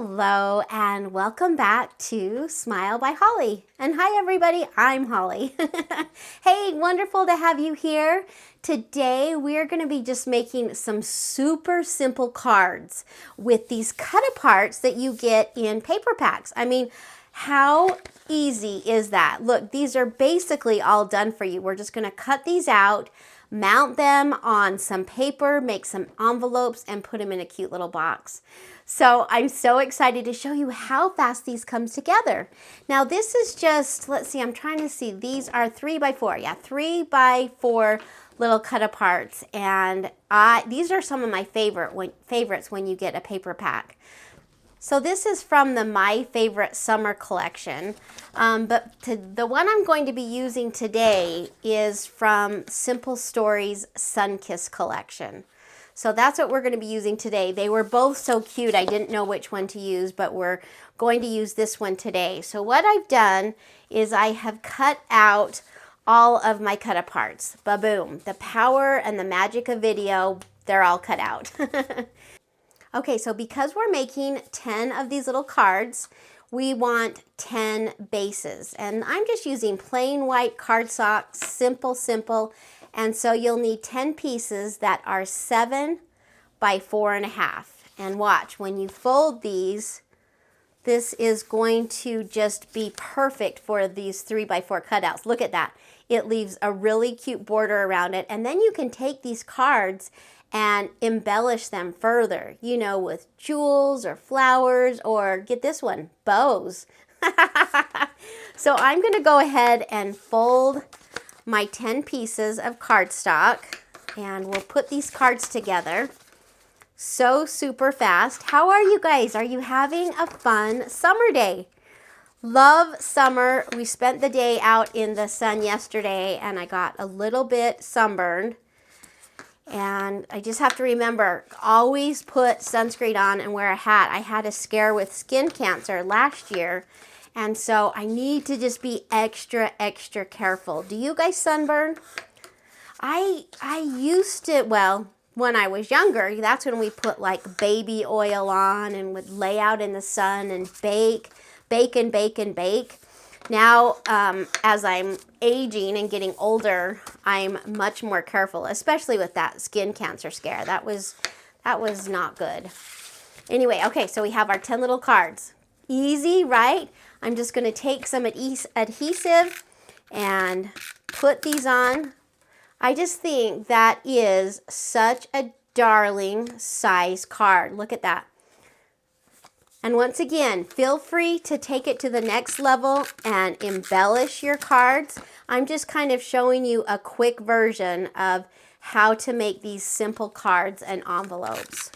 Hello and welcome back to Smile by Holly. And hi everybody, I'm Holly. Hey, wonderful to have you here. Today we're going to be just making some super simple cards with these cut aparts that you get in paper packs. I mean, how easy is that? Look, these are basically all done for you. We're just going to cut these out, mount them on some paper, make some envelopes, and put them in a cute little box. So I'm so excited to show you how fast these come together. Now this is just, let's see, I'm trying to see, these are 3x4, yeah, 3x4 little cut aparts, and these are some of my favorites when you get a paper pack. So this is from the My Favorite Summer collection, but the one I'm going to be using today is from Simple Stories Sunkiss collection. So that's what we're going to be using today. They were both so cute, I didn't know which one to use, but we're going to use this one today. So what I've done is I have cut out all of my cut aparts. Ba-boom. The power and the magic of video, they're all cut out. Okay, so because we're making 10 of these little cards, we want 10 bases. And I'm just using plain white cardstock, simple. And so you'll need 10 pieces that are 7 by 4.5. And watch, when you fold these, this is going to just be perfect for these 3x4 cutouts. Look at that. It leaves a really cute border around it. And then you can take these cards and embellish them further, you know, with jewels or flowers, or get this one, bows. So I'm going to go ahead and fold my 10 pieces of cardstock, and we'll put these cards together so super fast. How are you guys? Are you having a fun summer day? Love summer. We spent the day out in the sun yesterday, and I got a little bit sunburned. And I just have to remember, always put sunscreen on and wear a hat. I had a scare with skin cancer last year, and so I need to just be extra careful. Do you guys sunburn? I used to, well, when I was younger, that's when we put like baby oil on and would lay out in the sun and bake. Now, as I'm aging and getting older, I'm much more careful, especially with that skin cancer scare. That was not good. Anyway, okay, so we have our 10 little cards. Easy, right? I'm just going to take some adhesive and put these on. I just think that is such a darling size card. Look at that. And once again, feel free to take it to the next level and embellish your cards. I'm just kind of showing you a quick version of how to make these simple cards and envelopes.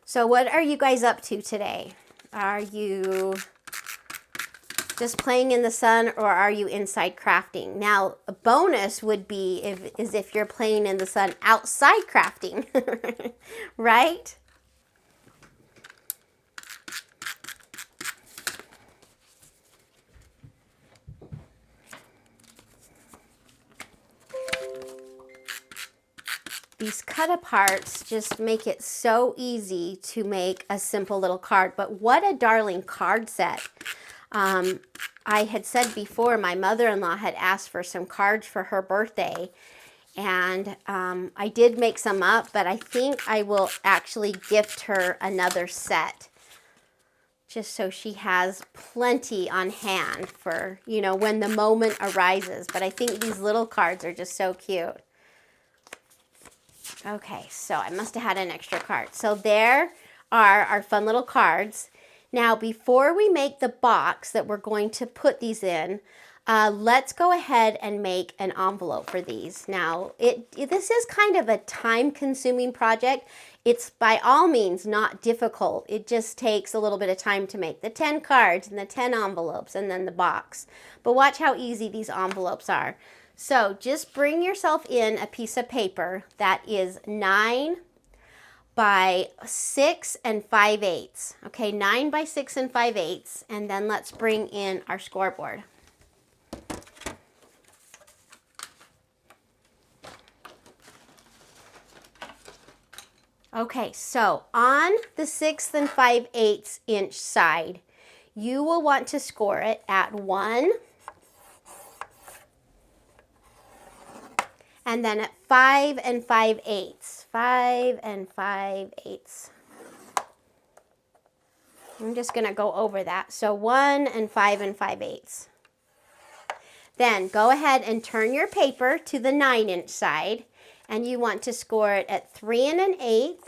So what are you guys up to today? Are you just playing in the sun, or are you inside crafting? Now, a bonus would be if you're playing in the sun outside crafting, right? These cut aparts just make it so easy to make a simple little card, but what a darling card set. I had said before, my mother-in-law had asked for some cards for her birthday, and I did make some up, but I think I will actually gift her another set, just so she has plenty on hand for, you know, when the moment arises. But I think these little cards are just so cute. Okay, so I must have had an extra card. So there are our fun little cards. Now, before we make the box that we're going to put these in, let's go ahead and make an envelope for these. Now, this is kind of a time-consuming project. It's by all means not difficult. It just takes a little bit of time to make the 10 cards and the 10 envelopes and then the box. But watch how easy these envelopes are. So just bring yourself in a piece of paper that is 9 by 6 5/8. Okay, 9 by 6 5/8, and then let's bring in our scoreboard. Okay, so on the 6 5/8 inch side, you will want to score it at 1, and then at 5 5/8. 5 5/8. I'm just going to go over that. So 1 and 5 5/8. Then go ahead and turn your paper to the 9 inch side, and you want to score it at 3 1/8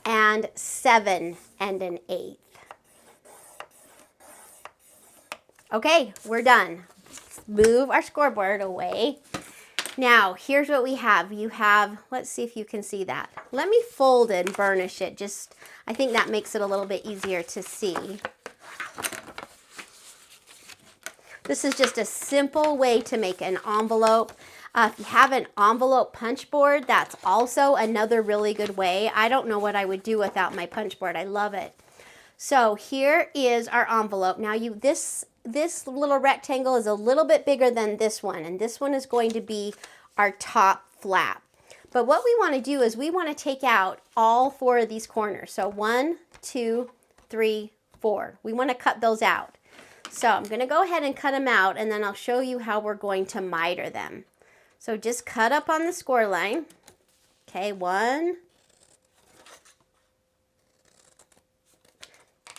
and 7 1/8. Okay, we're done. Let's move our scoreboard away. Now, here's what we have. You have, let's see if you can see that. Let me fold and burnish it. I think that makes it a little bit easier to see. This is just a simple way to make an envelope. If you have an envelope punch board, that's also another really good way. I don't know what I would do without my punch board. I love it. So here is our envelope. Now this little rectangle is a little bit bigger than this one, and this one is going to be our top flap. But what we want to do is we want to take out all 4 of these corners. So 1, 2, 3, 4. We want to cut those out. So I'm going to go ahead and cut them out, and then I'll show you how we're going to miter them. So just cut up on the score line. Okay, 1,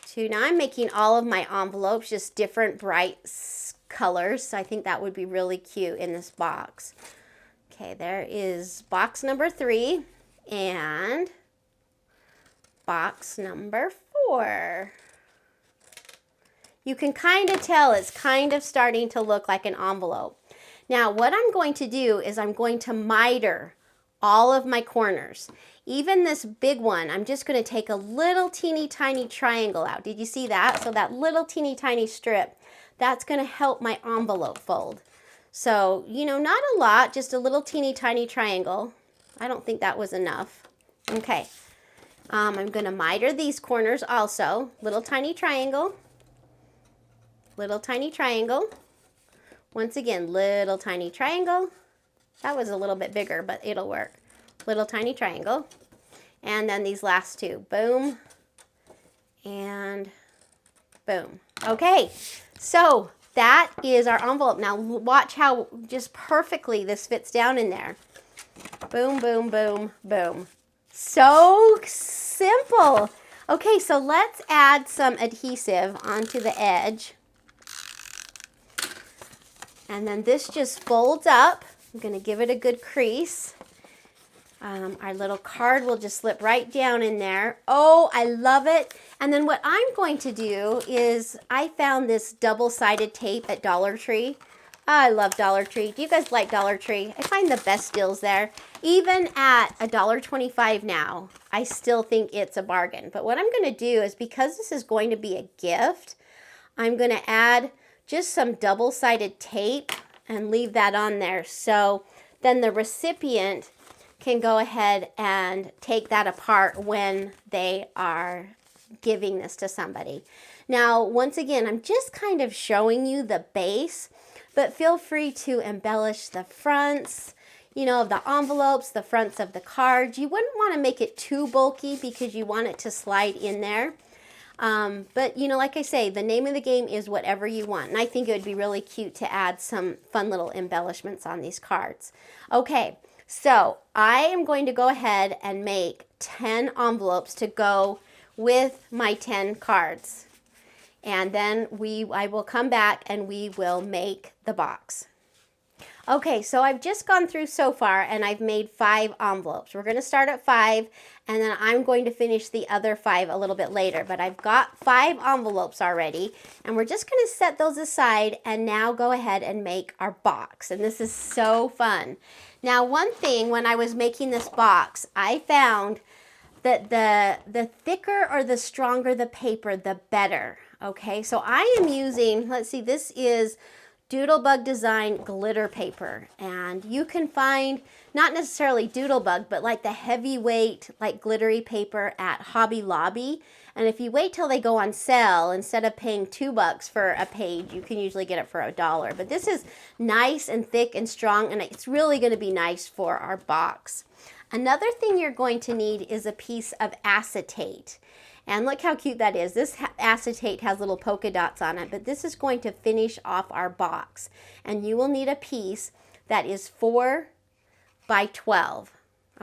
2. Now I'm making all of my envelopes just different bright colors. So I think that would be really cute in this box. Okay, there is box number 3 and box number 4. You can kind of tell it's kind of starting to look like an envelope. Now what I'm going to do is I'm going to miter all of my corners. Even this big one, I'm just going to take a little teeny tiny triangle out. Did you see that? So that little teeny tiny strip, that's going to help my envelope fold. So, you know, not a lot, just a little teeny tiny triangle. I don't think that was enough. Okay, I'm going to miter these corners also. Little tiny triangle. Little tiny triangle. Once again, little tiny triangle. That was a little bit bigger, but it'll work. Little tiny triangle. And then these last 2. Boom. And boom. Okay, so that is our envelope. Now watch how just perfectly this fits down in there. Boom, boom, boom, boom. So simple. Okay, so let's add some adhesive onto the edge. And then this just folds up. I'm going to give it a good crease. Our little card will just slip right down in there. Oh, I love it. And then what I'm going to do is I found this double-sided tape at Dollar Tree. I love Dollar Tree. Do you guys like Dollar Tree? I find the best deals there. Even at $1.25 now, I still think it's a bargain. But what I'm going to do is, because this is going to be a gift, I'm going to add just some double-sided tape and leave that on there. So then the recipient can go ahead and take that apart when they are giving this to somebody. Now, once again, I'm just kind of showing you the base, but feel free to embellish the fronts, you know, of the envelopes, the fronts of the cards. You wouldn't want to make it too bulky because you want it to slide in there. But, you know, like I say, the name of the game is whatever you want. And I think it would be really cute to add some fun little embellishments on these cards. Okay, so I am going to go ahead and make 10 envelopes to go with my 10 cards. And then I will come back and we will make the box. Okay, so I've just gone through so far and I've made 5 envelopes. We're going to start at 5 and then I'm going to finish the other 5 a little bit later. But I've got 5 envelopes already and we're just going to set those aside and now go ahead and make our box. And this is so fun. Now, one thing when I was making this box, I found that the thicker or the stronger the paper, the better. Okay, so I am using, let's see, this is Doodlebug Design glitter paper. And you can find not necessarily Doodlebug, but like the heavyweight, like glittery paper at Hobby Lobby. And if you wait till they go on sale, instead of paying $2 for a page, you can usually get it for $1. But this is nice and thick and strong, and it's really going to be nice for our box. Another thing you're going to need is a piece of acetate. And look how cute that is. This acetate has little polka dots on it, but this is going to finish off our box. And you will need a piece that is 4 by 12.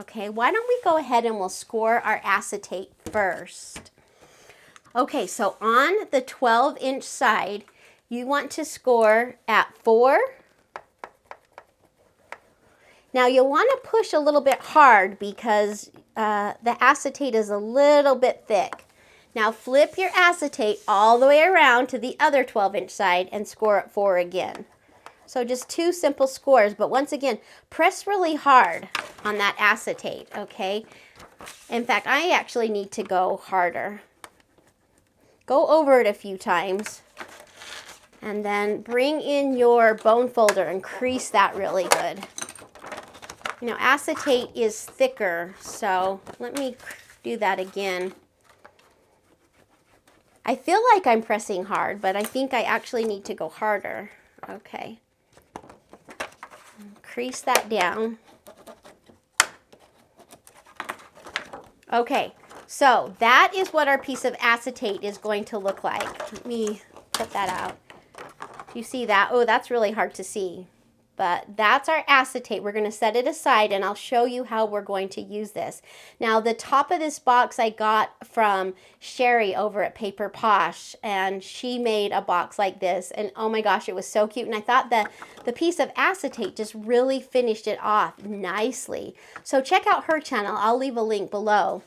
Okay, why don't we go ahead and we'll score our acetate first. Okay, so on the 12-inch side, you want to score at 4. Now you'll want to push a little bit hard because the acetate is a little bit thick. Now flip your acetate all the way around to the other 12-inch side and score at 4 again. So just 2 simple scores, but once again, press really hard on that acetate, okay? In fact, I actually need to go harder. Go over it a few times and then bring in your bone folder and crease that really good. You know, acetate is thicker, so let me do that again. I feel like I'm pressing hard, but I think I actually need to go harder. Okay. Crease that down. Okay, so that is what our piece of acetate is going to look like. Let me put that out. You see that? Oh, that's really hard to see. But that's our acetate. We're going to set it aside and I'll show you how we're going to use this. Now the top of this box I got from Sherry over at Paper Posh, and she made a box like this, and oh my gosh, it was so cute. And I thought that the piece of acetate just really finished it off nicely. So check out her channel. I'll leave a link below.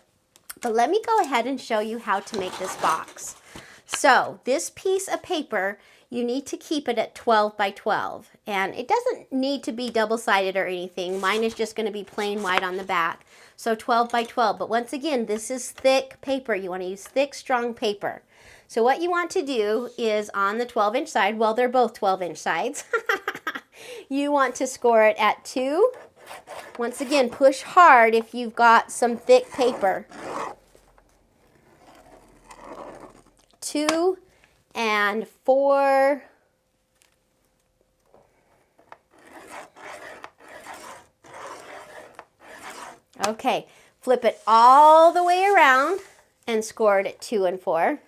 But let me go ahead and show you how to make this box. So this piece of paper, you need to keep it at 12 by 12. And it doesn't need to be double-sided or anything. Mine is just going to be plain white on the back. So 12 by 12. But once again, this is thick paper. You want to use thick, strong paper. So what you want to do is on the 12-inch side, well, they're both 12-inch sides. You want to score it at 2. Once again, push hard if you've got some thick paper. 2 and 4. Okay, flip it all the way around and score it at 2 and 4.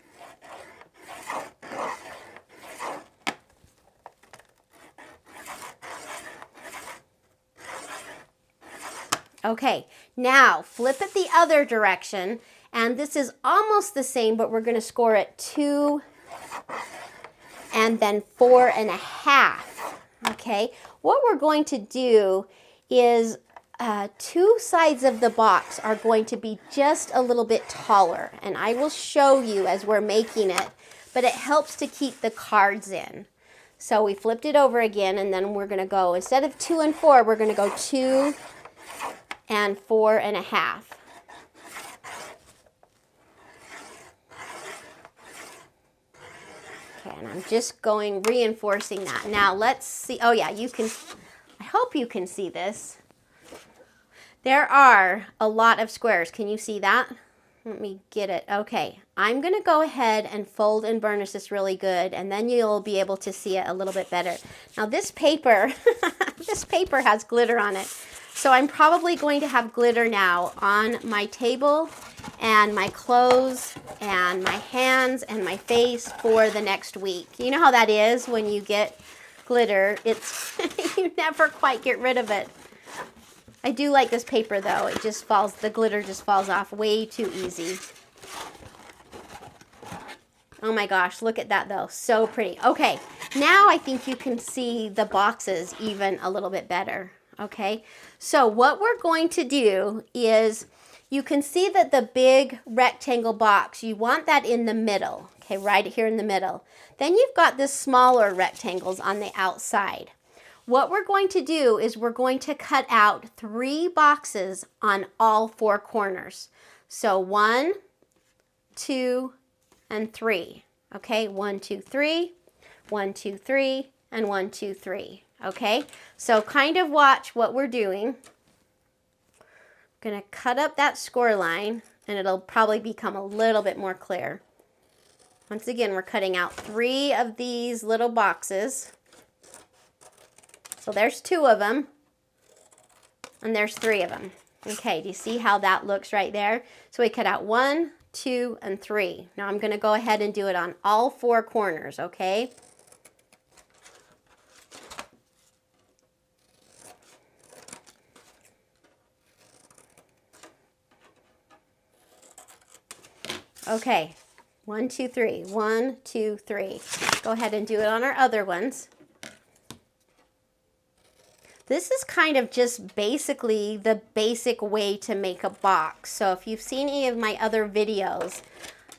Okay, now flip it the other direction, and this is almost the same, but we're going to score it 2 and then 4.5. Okay, what we're going to do is 2 sides of the box are going to be just a little bit taller, and I will show you as we're making it, but it helps to keep the cards in. So we flipped it over again, and then we're going to go, instead of 2 and 4, we're going to go 2 and 4.5. Okay, and I'm just reinforcing that. Now let's see. Oh yeah, you can, I hope you can see this. There are a lot of squares. Can you see that? Let me get it. Okay, I'm going to go ahead and fold and burnish this really good, and then you'll be able to see it a little bit better. Now this paper, this paper has glitter on it. So I'm probably going to have glitter now on my table and my clothes and my hands and my face for the next week. You know how that is when you get glitter. It's you never quite get rid of it. I do like this paper though. It just falls, the glitter just falls off way too easy. Oh my gosh, look at that though. So pretty. Okay, now I think you can see the boxes even a little bit better. Okay, so what we're going to do is, you can see that the big rectangle box, you want that in the middle. Okay, right here in the middle. Then you've got the smaller rectangles on the outside. What we're going to do is we're going to cut out 3 boxes on all 4 corners. So 1, 2, and 3. Okay, 1, 2, 3, 1, 2, 3, and 1, 2, 3. Okay, so kind of watch what we're doing. Gonna cut up that score line and it'll probably become a little bit more clear. Once again, we're cutting out 3 of these little boxes. So there's 2 of them and there's 3 of them. Okay, do you see how that looks right there? So we cut out 1, 2, and 3. Now I'm gonna go ahead and do it on all 4 corners, okay? Okay, 1, 2, 3, 1, 2, 3. Go ahead and do it on our other ones. This is kind of just basically the basic way to make a box. So if you've seen any of my other videos,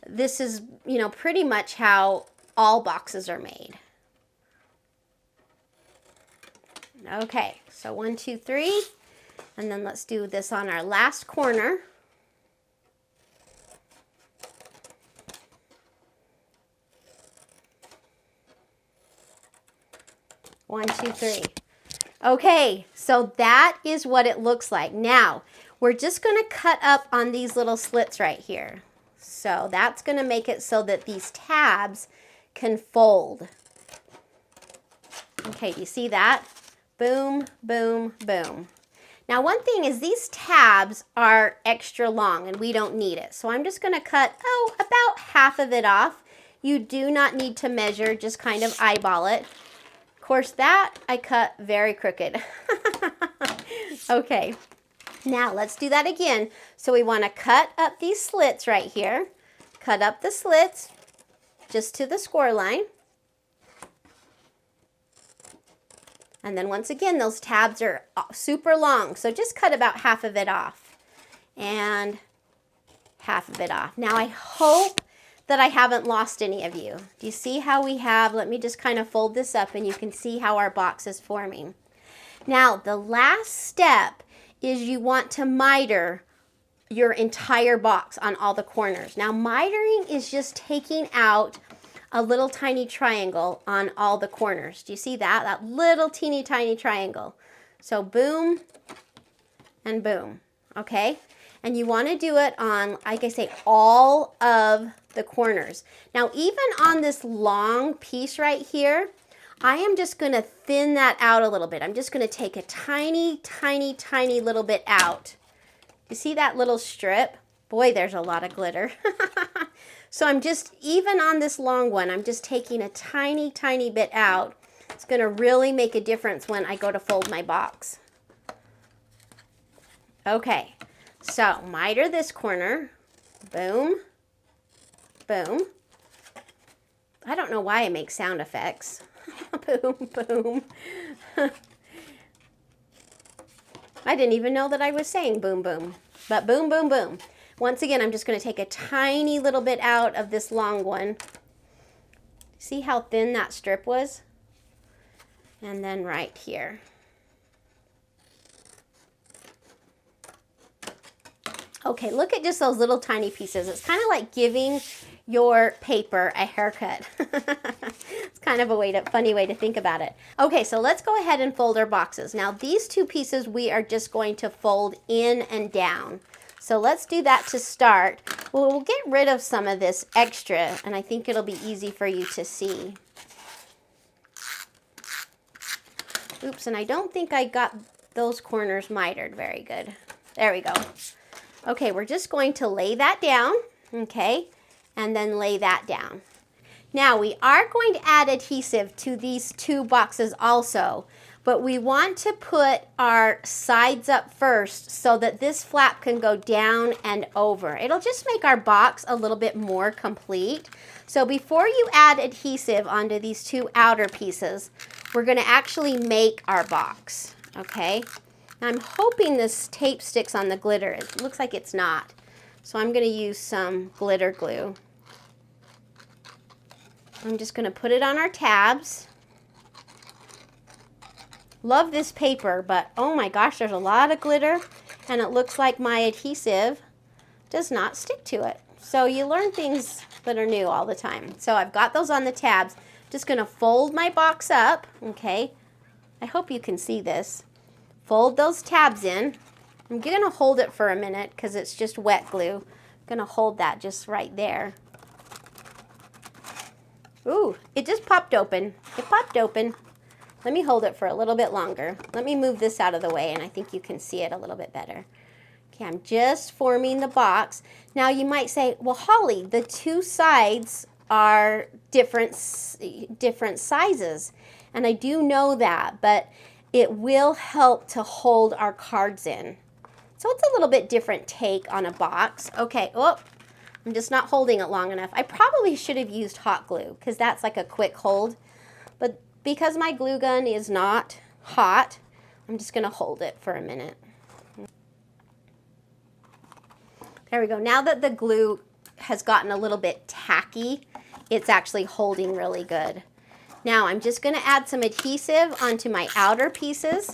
this is, you know, pretty much how all boxes are made. Okay, so 1, 2, 3, and then let's do this on our last corner. One, 2, 3. Okay, so that is what it looks like. Now, we're just going to cut up on these little slits right here. So that's going to make it so that these tabs can fold. Okay, do you see that? Boom, boom, boom. Now, one thing is these tabs are extra long and we don't need it. So I'm just going to cut, about half of it off. You do not need to measure, just kind of eyeball it. Of course, that I cut very crooked. Okay, now let's do that again. So we want to cut up these slits right here. Cut up the slits just to the score line. And then once again, those tabs are super long. So just cut about half of it off and half of it off. Now I hope that I haven't lost any of you. Do you see how we have, let me just kind of fold this up and you can see how our box is forming. Now, the last step is you want to miter your entire box on all the corners. Now, mitering is just taking out a little tiny triangle on all the corners. Do you see that? That little teeny tiny triangle. So boom and boom, okay? And you want to do it on, like I say, all of the corners. Now, even on this long piece right here, I am just going to thin that out a little bit. I'm just going to take a tiny, tiny, tiny little bit out. You see that little strip? Boy, there's a lot of glitter. So I'm just, even on this long one, I'm just taking a tiny, tiny bit out. It's going to really make a difference when I go to fold my box. Okay, so miter this corner. Boom. Boom. I don't know why I make sound effects. Boom, boom. I didn't even know that I was saying boom, boom. But boom, boom, boom. Once again, I'm just going to take a tiny little bit out of this long one. See how thin that strip was? And then right here. Okay, look at just those little tiny pieces. It's kind of like giving your paper a haircut. It's kind of a funny way to think about it. Okay, so let's go ahead and fold our boxes. Now these 2 pieces we are just going to fold in and down. So let's do that to start. We'll get rid of some of this extra and I think it'll be easy for you to see. Oops, and I don't think I got those corners mitered very good. There we go. Okay, we're just going to lay that down, okay, and then lay that down. Now, we are going to add adhesive to these 2 boxes also, but we want to put our sides up first so that this flap can go down and over. It'll just make our box a little bit more complete. So before you add adhesive onto these 2 outer pieces, we're going to actually make our box, okay? I'm hoping this tape sticks on the glitter. It looks like it's not. So I'm going to use some glitter glue. I'm just going to put it on our tabs. Love this paper, but oh my gosh, there's a lot of glitter and it looks like my adhesive does not stick to it. So you learn things that are new all the time. So I've got those on the tabs. Just gonna fold my box up, okay? I hope you can see this. Fold those tabs in. I'm gonna hold it for a minute because it's just wet glue. I'm gonna hold that just right there. Ooh, it just popped open. It popped open. Let me hold it for a little bit longer. Let me move this out of the way and I think you can see it a little bit better. Okay, I'm just forming the box. Now you might say, well, Holly, the two sides are different sizes. And I do know that, but it will help to hold our cards in. So it's a little bit different take on a box. Okay, oh, I'm just not holding it long enough. I probably should have used hot glue because that's like a quick hold. But because my glue gun is not hot, I'm just gonna hold it for a minute. There we go. Now that the glue has gotten a little bit tacky, it's actually holding really good. Now I'm just gonna add some adhesive onto my outer pieces.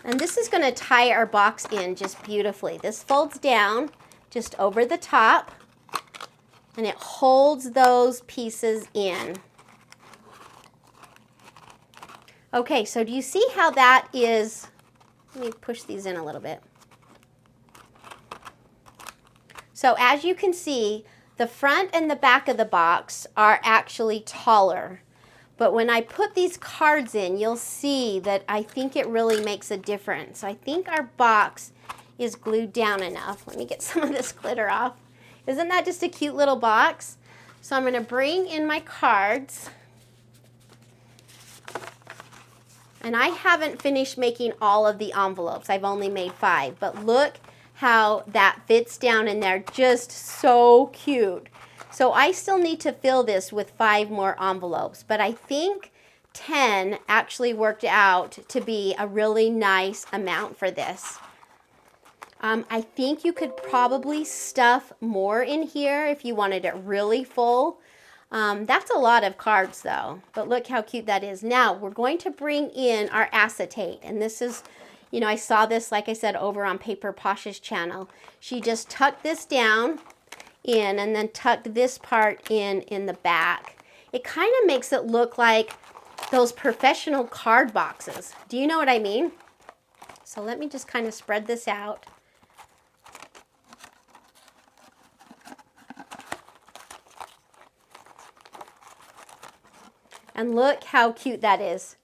And this is gonna tie our box in just beautifully. This folds down just over the top and it holds those pieces in. Okay, so do you see how that is? Let me push these in a little bit. So as you can see, the front and the back of the box are actually taller. But when I put these cards in, you'll see that I think it really makes a difference. I think our box is glued down enough. Let me get some of this glitter off. Isn't that just a cute little box? So I'm gonna bring in my cards. And I haven't finished making all of the envelopes. I've only made 5, but look how that fits down in there, just so cute. So I still need to fill this with 5 more envelopes, but I think 10 actually worked out to be a really nice amount for this. I think you could probably stuff more in here if you wanted it really full. That's a lot of cards though, but look how cute that is. Now we're going to bring in our acetate, and this is, you know, I saw this, like I said, over on Paper Posh's channel. She just tucked this down in and then tucked this part in the back. It kind of makes it look like those professional card boxes. Do you know what I mean? So let me just kind of spread this out. And look how cute that is.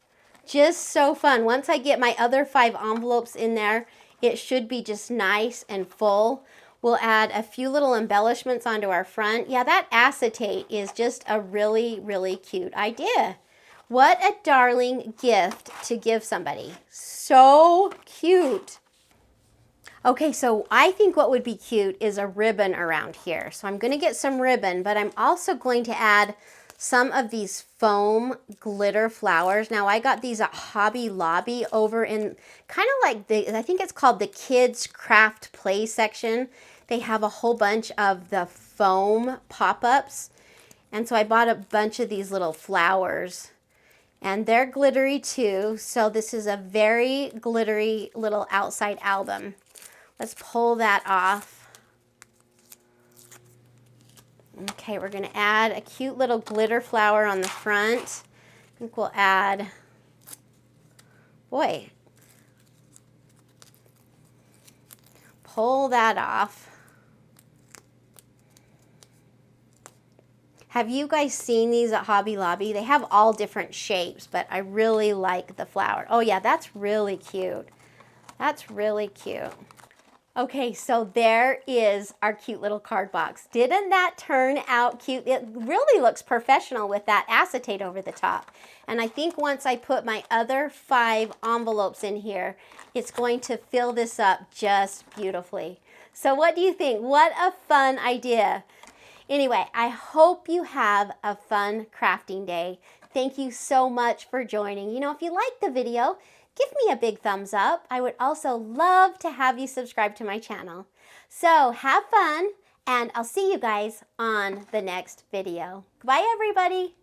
Just so fun. Once I get my other 5 envelopes in there, it should be just nice and full. We'll add a few little embellishments onto our front. Yeah, that acetate is just a really, really cute idea. What a darling gift to give somebody. So cute. Okay, so I think what would be cute is a ribbon around here. So I'm gonna get some ribbon, but I'm also going to add some of these foam glitter flowers. Now I got these at Hobby Lobby over in kind of like I think it's called the Kids Craft Play section. They have a whole bunch of the foam pop-ups. And so I bought a bunch of these little flowers. And they're glittery too. So this is a very glittery little outside album. Let's pull that off. Okay, we're gonna add a cute little glitter flower on the front. I think we'll add, boy, pull that off. Have you guys seen these at Hobby Lobby? They have all different shapes, but I really like the flower. Oh yeah, that's really cute. That's really cute. Okay, so there is our cute little card box. Didn't that turn out cute? It really looks professional with that acetate over the top. And I think once I put my other 5 envelopes in here, it's going to fill this up just beautifully. So what do you think? What a fun idea. Anyway, I hope you have a fun crafting day. Thank you so much for joining. You know, if you liked the video, give me a big thumbs up. I would also love to have you subscribe to my channel. So have fun, and I'll see you guys on the next video. Bye, everybody.